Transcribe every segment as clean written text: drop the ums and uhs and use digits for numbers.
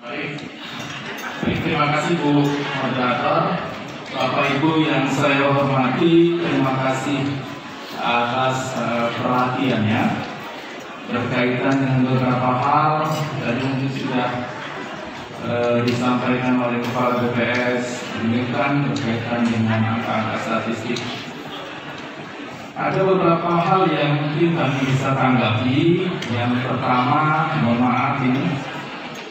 Baik, terima kasih Bu Moderator. Bapak Ibu yang saya hormati, terima kasih atas perhatiannya berkaitan dengan beberapa hal tadi mungkin sudah disampaikan oleh Kepala BPS, demikian berkaitan dengan angka-angka statistik. Ada beberapa hal yang mungkin kami bisa tanggapi. Yang pertama, mohon maaf ini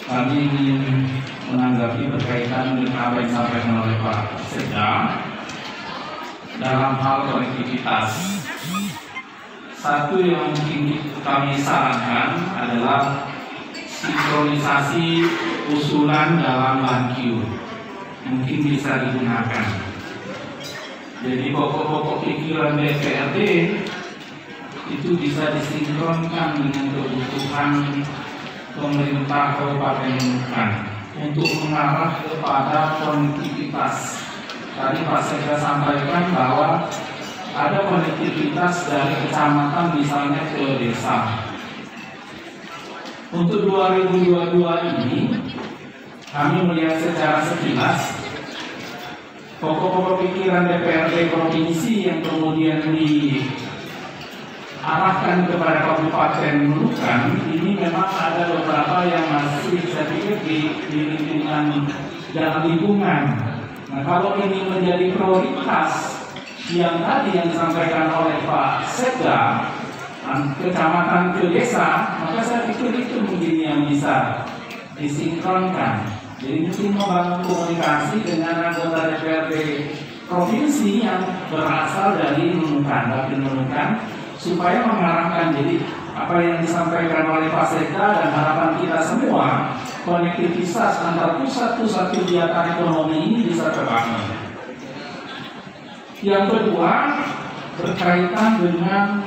kami ingin menanggapi berkaitan dengan apa yang disampaikan oleh Pak Sekda dalam hal konektivitas. Satu yang mungkin kami sarankan adalah sinkronisasi usulan dalam LAN-Q mungkin bisa digunakan. Jadi pokok-pokok pikiran DPRD itu bisa disinkronkan dengan kebutuhan pemerintah Kabupaten Nunukan untuk mengarah kepada konektivitas. Tadi Pak Sekda sampaikan bahwa ada konektivitas dari kecamatan misalnya ke desa. Untuk 2022 ini kami melihat secara sekilas pokok-pokok pikiran DPRD provinsi yang kemudian diarahkan kepada Kabupaten Nunukan ini memang ada beberapa yang masih saya pikir di lingkungan dalam lingkungan. Nah, kalau ini menjadi prioritas yang tadi yang disampaikan oleh Pak Sekda, kecamatan ke desa, maka saya pikir itu mungkin yang bisa disinkronkan. Jadi mungkin membangun komunikasi dengan anggota DPRD provinsi yang berasal dari Nunukan, Dapil Nunukan, supaya mengarahkan. Jadi apa yang disampaikan oleh Pak Sekda dan harapan kita semua, konektivitas antar pusat-pusat kegiatan ekonomi ini bisa terbangun. Yang kedua, berkaitan dengan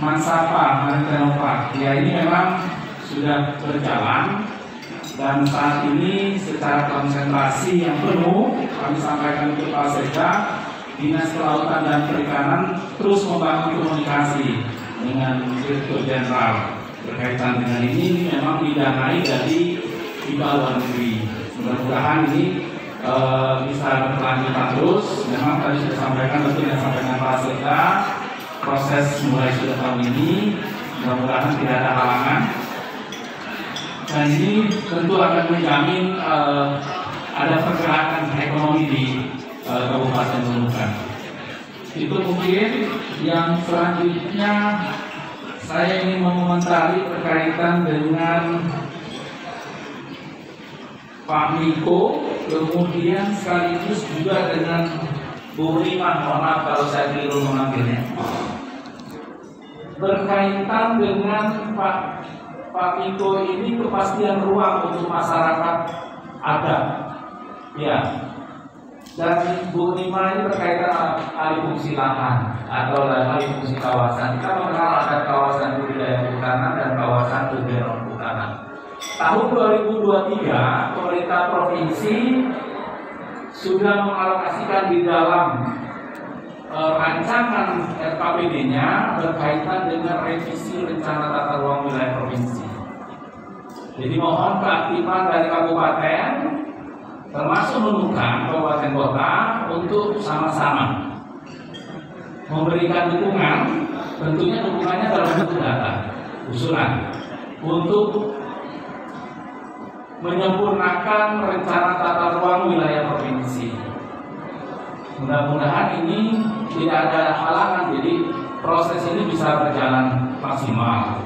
Mansapa, Maritime Park. Ya, ini memang sudah berjalan. Dan saat ini secara konsentrasi yang penuh kami sampaikan ke Pak Sekda, Dinas Kelautan dan Perikanan terus membangun komunikasi dengan Direktur Jenderal berkaitan dengan ini memang didanai dari luar negeri. Mudah-mudahan ini bisa berkelanjutan terus. Memang tadi sudah sampaikan, betul yang sampaikan Pak Sekda, proses mulai sudah tahun ini, mudah-mudahan tidak ada halangan. Dan ini tentu akan menjamin ada pergerakan ekonomi di Kabupaten Nunukan. Itu mungkin. Yang selanjutnya saya ingin mengomentari berkaitan dengan Pak Miko, kemudian sekaligus juga dengan Bu Rima, mohon maaf kalau saya keliru memanggilnya. Berkaitan dengan Pak Miko ini kepastian ruang untuk masyarakat ada, ya. Dan Bu Nima ini berkaitan alih fungsi lahan atau alih fungsi kawasan. Kita mengenal ada kawasan budidaya kehutanan dan kawasan budidaya non-kehutanan. Tahun 2023 pemerintah provinsi sudah mengalokasikan di dalam rancangan RKPD-nya berkaitan dengan revisi rencana tata ruang wilayah provinsi. Jadi mohon keaktifan dari kabupaten, termasuk Nunukan, kabupaten kota, untuk sama-sama memberikan dukungan. Tentunya dukungannya dalam bentuk data, usulan untuk menyempurnakan rencana tata ruang wilayah provinsi. Mudah-mudahan ini tidak ada halangan, jadi proses ini bisa berjalan maksimal.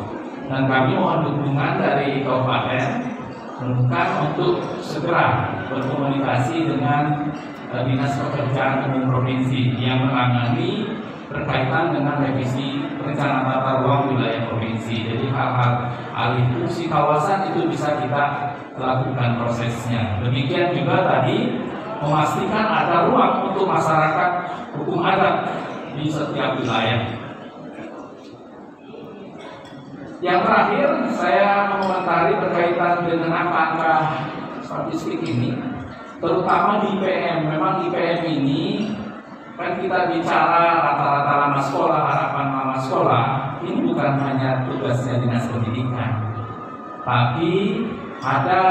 Dan kami mohon dukungan dari Kabupaten Nunukan untuk segera berkomunikasi dengan Dinas Pekerjaan Umum Provinsi yang menangani berkaitan dengan revisi rencana tata ruang wilayah provinsi. Jadi hal-hal alih fungsi kawasan itu bisa kita lakukan prosesnya. Demikian juga tadi memastikan ada ruang untuk masyarakat hukum adat di setiap wilayah. Yang terakhir, saya mengomentari berkaitan dengan angka statistik ini, terutama di IPM. Memang IPM ini kan kita bicara rata-rata lama sekolah, harapan lama sekolah. Ini bukan hanya tugasnya Dinas Pendidikan, tapi ada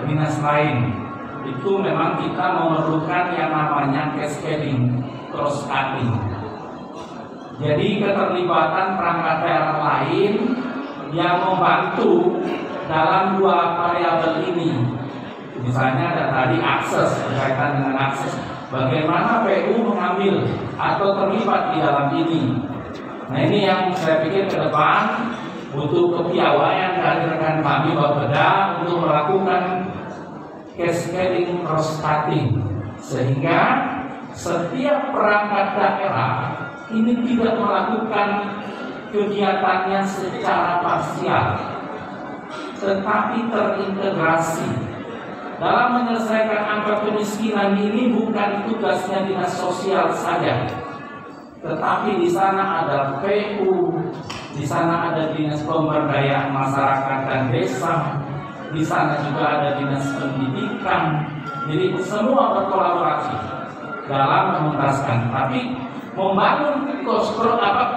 dinas lain. Itu memang kita memerlukan yang namanya cascading, cross cutting. Jadi keterlibatan perangkat daerah lain yang membantu dalam dua variabel ini. Misalnya ada tadi akses, berkaitan dengan akses. Bagaimana PU mengambil atau terlibat di dalam ini. Nah ini yang saya pikir ke depan butuh kepiawaian dari rekan kami Bapeda untuk melakukan cascading cross cutting, sehingga setiap perangkat daerah ini tidak melakukan kegiatannya secara parsial, tetapi terintegrasi. Dalam menyelesaikan angka kemiskinan ini bukan tugasnya dinas sosial saja, tetapi di sana ada PU, di sana ada dinas pemberdayaan masyarakat dan desa, di sana juga ada dinas pendidikan. Jadi semua berkolaborasi dalam menuntaskan. Tapi membangun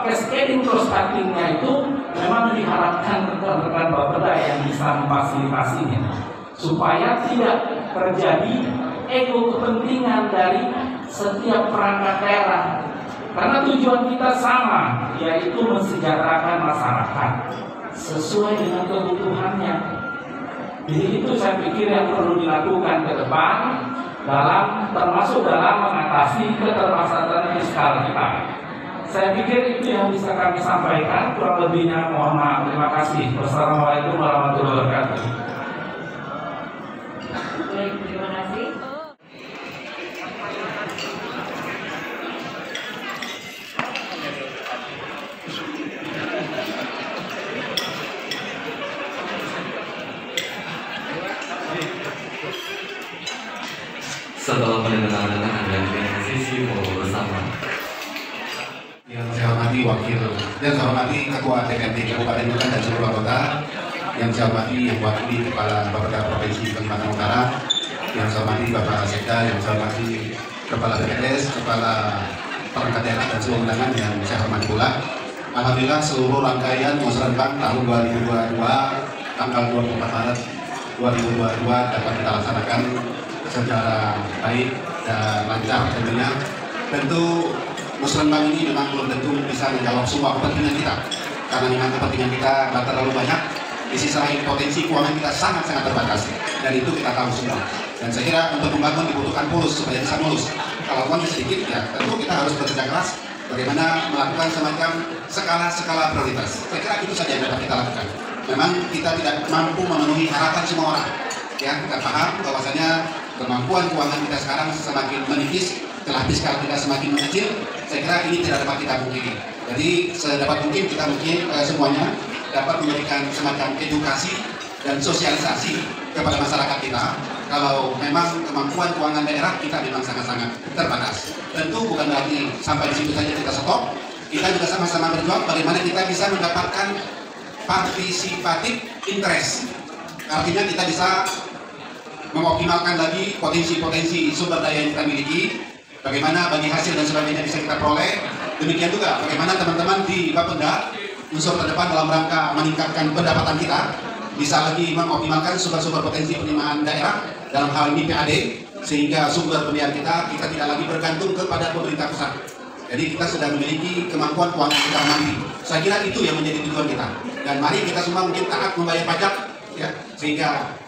cascading cross cutting-nya itu memang diharapkan rekan-rekan Bapeda yang bisa memfasilitasinya, supaya tidak terjadi ego kepentingan dari setiap perangkat daerah. Karena tujuan kita sama, yaitu mensejahterakan masyarakat sesuai dengan kebutuhannya. Jadi itu saya pikir yang perlu dilakukan ke depan, termasuk dalam mengatasi ketermasalahatan fiskal kita. Saya pikir itu yang bisa kami sampaikan. Kurang lebihnya mohon maaf. Terima kasih. Wassalamualaikum warahmatullahi wabarakatuh. Baik, terima kasih. Setelah pendengaran dan sisi bersama yang saya hormati wakil dan saya hormati ketua DPRD Kabupaten Nusa dan seluruh anggota, yang saya hormati yang wakili kepala Bapeda Provinsi Kalimantan Utara, yang saya hormati Bapak Sekda, yang saya hormati kepala BPS, kepala perangkat daerah dan seluruh undangan yang saya hormati pula. Alhamdulillah seluruh rangkaian Musrenbang tahun 2022 tanggal 24 Maret 2022 dapat kita laksanakan secara baik dan lancar tentunya. Tentu Musrenbang ini memang belum tentu bisa menjawab semua kepentingan kita, karena memang kepentingan kita tidak terlalu banyak. Di sisi lain potensi keuangan kita sangat-sangat terbatas, dan itu kita tahu semua. Dan saya kira untuk membangun dibutuhkan mulus supaya bisa mulus. Kalau uangnya sedikit, ya tentu kita harus bekerja keras bagaimana melakukan semacam skala prioritas. Saya kira itu saja yang dapat kita lakukan. Memang kita tidak mampu memenuhi harapan semua orang. Ya, kita paham bahwasanya kemampuan keuangan kita sekarang semakin menipis, telah fiskal kita semakin mengecil. Saya kira ini tidak dapat kita pungkiri. Jadi sedapat mungkin kita semuanya dapat memberikan semacam edukasi dan sosialisasi kepada masyarakat kita. Kalau memang kemampuan keuangan daerah kita memang sangat-sangat terbatas. Tentu bukan berarti sampai di situ saja kita stop. Kita juga sama-sama berjuang bagaimana kita bisa mendapatkan partisipatif interest. Artinya kita bisa mengoptimalkan lagi potensi-potensi sumber daya yang kita miliki, bagaimana bagi hasil dan sebagainya bisa kita peroleh. Demikian juga bagaimana teman-teman di Bapeda unsur terdepan dalam rangka meningkatkan pendapatan kita, bisa lagi mengoptimalkan sumber-sumber potensi penerimaan daerah, dalam hal ini PAD, sehingga sumber pembiayaan kita tidak lagi bergantung kepada pemerintah pusat. Jadi kita sudah memiliki kemampuan keuangan kita mandiri. Saya kira itu yang menjadi tujuan kita. Dan mari kita semua mungkin taat membayar pajak, ya, sehingga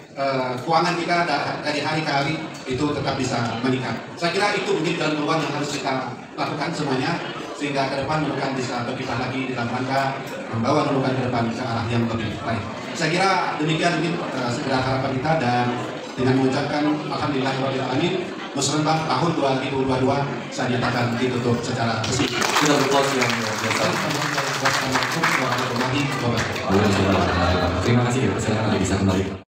keuangan kita dari hari ke hari itu tetap bisa meningkat. Saya kira itu mungkin jalan keluar yang harus kita lakukan semuanya, sehingga ke depan Nunukan bisa berkiprah lagi dalam rangka membawa Nunukan ke depan ke arah yang lebih baik. Saya kira demikian mungkin segera harapan kita, dan dengan mengucapkan alhamdulillahirobbilalamin, Musrenbang tahun 2022 saya nyatakan ditutup secara resmi. kita berkongsi yang biasa. Wassalamualaikum warahmatullahi wabarakatuh. Terima kasih. Silakan bisa kembali.